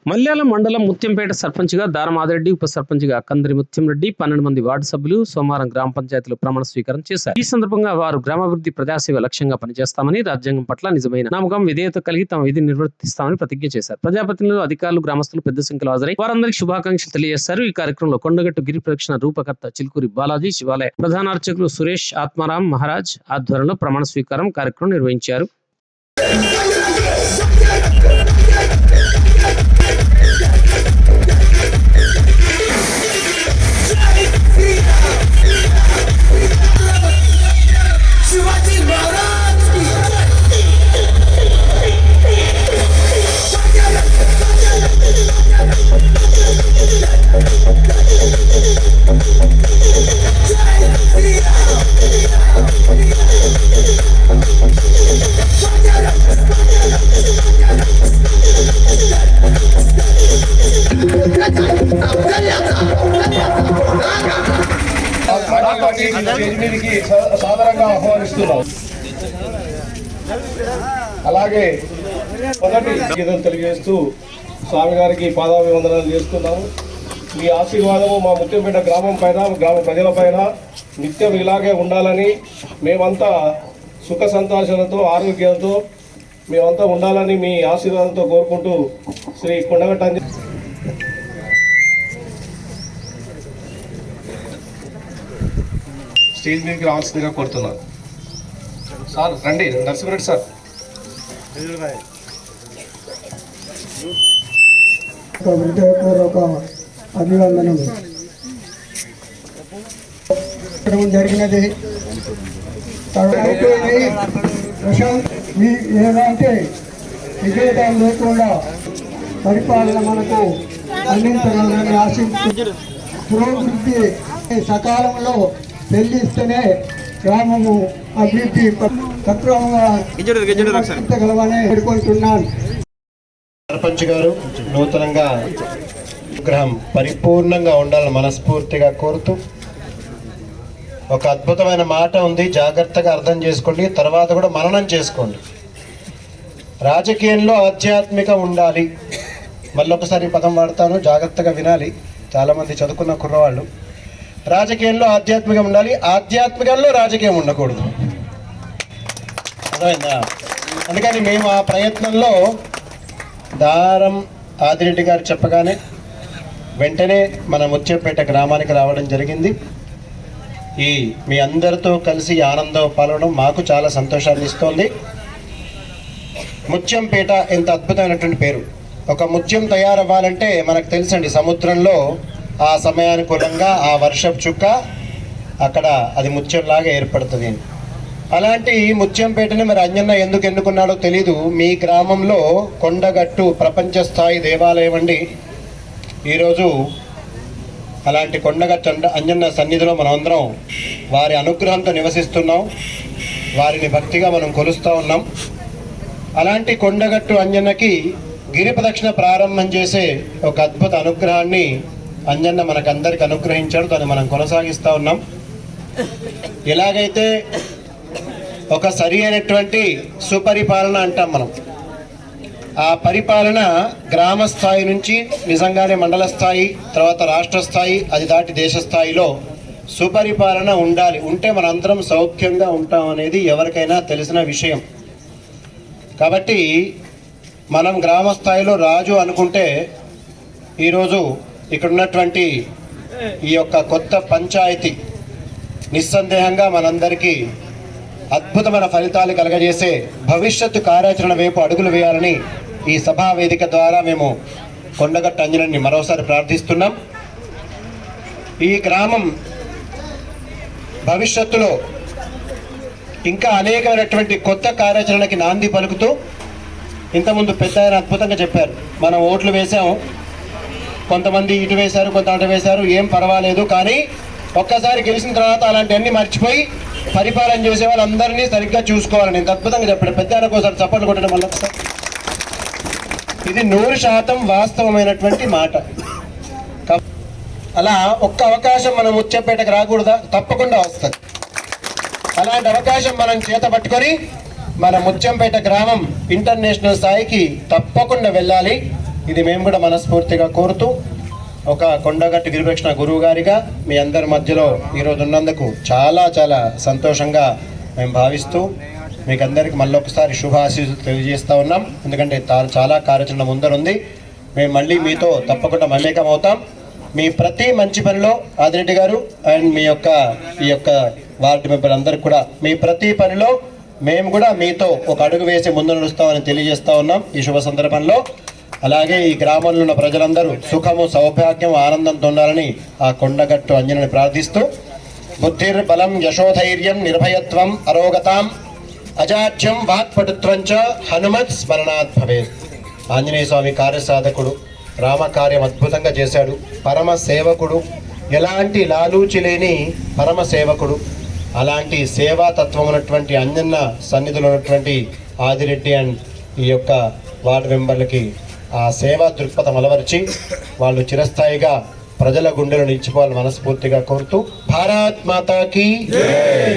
మల్యాల మండలం ముత్యంపేట సర్పంచ్గా దారం ఆదిరెడ్డి, ఉప సర్పంచ్గా కందరి ముత్యంరెడ్డి 12 మంది వార్డు సభ్యులు సోమవారం గ్రామ పంచాయతీలో ప్రమాణ స్వీకారం చేశారు. ఈ సందర్భంగా వారు గ్రామాభివృద్ధి ప్రజాసేవ లక్ష్యంగా పనిచేస్తామని, రాజ్యాంగం పట్ల నిజమైన నమ్మకం, విధేయత కలిగి తమ విధిని నిర్వర్తిస్తామని ప్రతిజ్ఞ చేశారు. ప్రజాప్రతినిధులు, అధికారులు, గ్రామస్తులు పెద్ద సంఖ్యలో హాజరై వారందరికీ శుభాకాంక్షలు తెలియజేశారు. ఈ కార్యక్రమంలో కొండగట్టు గిరి ప్రదక్షిణ రూపకర్త చిలుకూరి బాలాజీ, శివాలయ ప్రధాన అర్చకులు సురేష్ ఆత్మారాం మహారాజ్ ఆధ్వర్యంలో ప్రమాణ స్వీకారం కార్యక్రమం నిర్వహించారు. సాధారణంగా ఆహ్వానిస్తున్నాం. అలాగే మొదటి గీతలు తెలియజేస్తూ స్వామి గారికి పాదాభివందనాలు చేస్తున్నాము. మీ ఆశీర్వాదము మా ముత్యంపేట గ్రామం పైన, గ్రామ ప్రజల పైన నిత్యం ఇలాగే ఉండాలని, మేమంతా సుఖ సంతోషాలతో ఆరోగ్యంతో మేమంతా ఉండాలని మీ ఆశీర్వాదంతో కోరుకుంటూ శ్రీ కొండగట్ట స్టేజ్ మీదకి రావాల్సిందిగా కోరుతున్నాను. సార్ రండి, నరసింహరెడ్డి సార్. హృదయపూర్వక అభివందనం జరిగినది. ఏదంటే విభేదాలు లేకుండా పరిపాలన మనకు అందించగలని ఆశించారు. పురోభివృద్ధి సకాలంలో చెల్లిస్తేనే గ్రామము అభివృద్ధి సక్రమంగా పెట్టుకుంటున్నాను. సర్పంచ్ గారు నూతనంగా విగ్రహం పరిపూర్ణంగా ఉండాలని మనస్ఫూర్తిగా కోరుతూ, ఒక అద్భుతమైన మాట ఉంది, జాగ్రత్తగా అర్థం చేసుకోండి, తర్వాత కూడా మననం చేసుకోండి. రాజకీయంలో ఆధ్యాత్మిక ఉండాలి. మళ్ళొకసారి పదం వాడతాను, జాగ్రత్తగా వినాలి. చాలామంది చదువుకున్న కుర్రవాళ్ళు. రాజకీయంలో ఆధ్యాత్మికం ఉండాలి, ఆధ్యాత్మికంలో రాజకీయం ఉండకూడదు. అర్థమైందా? అందుకని మేము ఆ ప్రయత్నంలో దారం ఆదిరెడ్డి గారు చెప్పగానే వెంటనే మన ముత్యంపేట గ్రామానికి రావడం జరిగింది. మీ అందరితో కలిసి ఆనందం పాల్గొనడం మాకు చాలా సంతోషాన్ని ఇస్తోంది. ముత్యంపేట ఎంత అద్భుతమైనటువంటి పేరు. ఒక ముత్యం తయారవ్వాలంటే మనకు తెలుసండి, సముద్రంలో ఆ సమయానుకూలంగా ఆ వర్షపు చుక్క అక్కడ అది ముత్యంలాగా ఏర్పడుతుంది. అలాంటి ముత్యంపేటని మరి అంజన్న ఎందుకు ఎన్నుకున్నాడో తెలీదు. మీ గ్రామంలో కొండగట్టు ప్రపంచ స్థాయి దేవాలయం అండి. ఈరోజు అలాంటి కొండగట్టు అంజన్న సన్నిధిలో మనం అందరం వారి అనుగ్రహంతో నివసిస్తున్నాం. వారిని భక్తిగా మనం కొలుస్తూ ఉన్నాం. అలాంటి కొండగట్టు అంజన్నకి గిరి ప్రదక్షిణ ప్రారంభం చేసే ఒక అద్భుత అనుగ్రహాన్ని అంజన్న మనకందరికి అనుగ్రహించాడు. దాన్ని మనం కొనసాగిస్తూ ఉన్నాం. ఎలాగైతే ఒక సరి అయినటువంటి సుపరిపాలన అంటాం మనం, ఆ పరిపాలన గ్రామ స్థాయి నుంచి నిజంగానే మండల స్థాయి, తర్వాత రాష్ట్ర స్థాయి, అది దాటి దేశ స్థాయిలో సుపరిపాలన ఉండాలి. ఉంటే మనందరం సౌఖ్యంగా ఉంటాం అనేది ఎవరికైనా తెలిసిన విషయం. కాబట్టి మనం గ్రామ స్థాయిలో రాజు అనుకుంటే, ఈరోజు ఇక్కడ ఉన్నటువంటి ఈ యొక్క కొత్త పంచాయతీ నిస్సందేహంగా మనందరికీ అద్భుతమైన ఫలితాలు కలగజేసే భవిష్యత్తు కార్యాచరణ వైపు అడుగులు వేయాలని ఈ సభా వేదిక ద్వారా మేము కొండగట్టు అంజనని మరోసారి ప్రార్థిస్తున్నాం. ఈ గ్రామం భవిష్యత్తులో ఇంకా అనేకమైనటువంటి కొత్త కార్యాచరణకి నాంది పలుకుతూ, ఇంతకుముందు పెద్ద ఆయన అద్భుతంగా చెప్పారు, మనం ఓట్లు వేసాము, కొంతమంది ఇటు వేశారు, కొంత అటు వేశారు, ఏం పర్వాలేదు, కానీ ఒక్కసారి గెలిచిన తర్వాత అలాంటివన్నీ మర్చిపోయి పరిపాలన చేసే వాళ్ళందరినీ సరిగ్గా చూసుకోవాలని ఇంత అద్భుతంగా చెప్పాడు. పెద్ద ఆయన కోసం చప్పట్లు కొట్టడం వల్ల ఇది 100% వాస్తవమైనటువంటి మాట. అలా ఒక్క అవకాశం మనం ముత్యంపేటకు రాకూడదా? తప్పకుండా వస్తుంది. అలాంటి అవకాశం మనం చేత పట్టుకొని మన ముత్యంపేట గ్రామం ఇంటర్నేషనల్ స్థాయికి తప్పకుండా వెళ్ళాలి. ఇది మేము కూడా మనస్ఫూర్తిగా కోరుతూ ఒక కొండగట్టు గిరిప్రక్షణ గురువు గారిగా మీ అందరి మధ్యలో ఈరోజు ఉన్నందుకు చాలా చాలా సంతోషంగా మేము భావిస్తూ మీకు అందరికీ మళ్ళీ ఒకసారి శుభాశీస్సులు తెలియజేస్తూ ఉన్నాం. ఎందుకంటే చాలా కార్యాచరణ ముందరుంది. మేము మళ్ళీ మీతో తప్పకుండా మమేకం అవుతాం. మీ ప్రతి మంచి పనిలో ఆదిరెడ్డి గారు అండ్ ఈ యొక్క వార్డు మెంబర్ అందరికి కూడా మీ ప్రతి పనిలో మేము కూడా మీతో ఒక అడుగు వేసి ముందు నడుస్తామని తెలియజేస్తూ ఉన్నాం ఈ శుభ సందర్భంలో. అలాగే ఈ గ్రామంలో ఉన్న ప్రజలందరూ సుఖము, సౌభాగ్యం, ఆనందంతో ఉండాలని ఆ కొండగట్టు అంజనని ప్రార్థిస్తూ బుద్ధిర్బలం యశోధైర్యం నిర్భయత్వం అరోగతాం అజాడ్యం వాక్పటుత్వంచ హనుమత్ స్మరణాత్ భవేత్. ఆంజనేయ స్వామి కార్యసాధకుడు, రామకార్యం అద్భుతంగా చేశాడు. పరమ సేవకుడు, ఎలాంటి లాలూచి లేని పరమ సేవకుడు. అలాంటి సేవాతత్వం ఉన్నటువంటి అంజన్న సన్నిధిలో ఉన్నటువంటి ఆదిరెడ్డి అండ్ ఈ యొక్క వార్డు మెంబర్లకి ఆ సేవా దృక్పథం అలవరిచి వాళ్ళు చిరస్థాయిగా ప్రజల గుండెలు నిలిచిపోవాలని మనస్ఫూర్తిగా కోరుతూ భారత్ మాతాకి జై.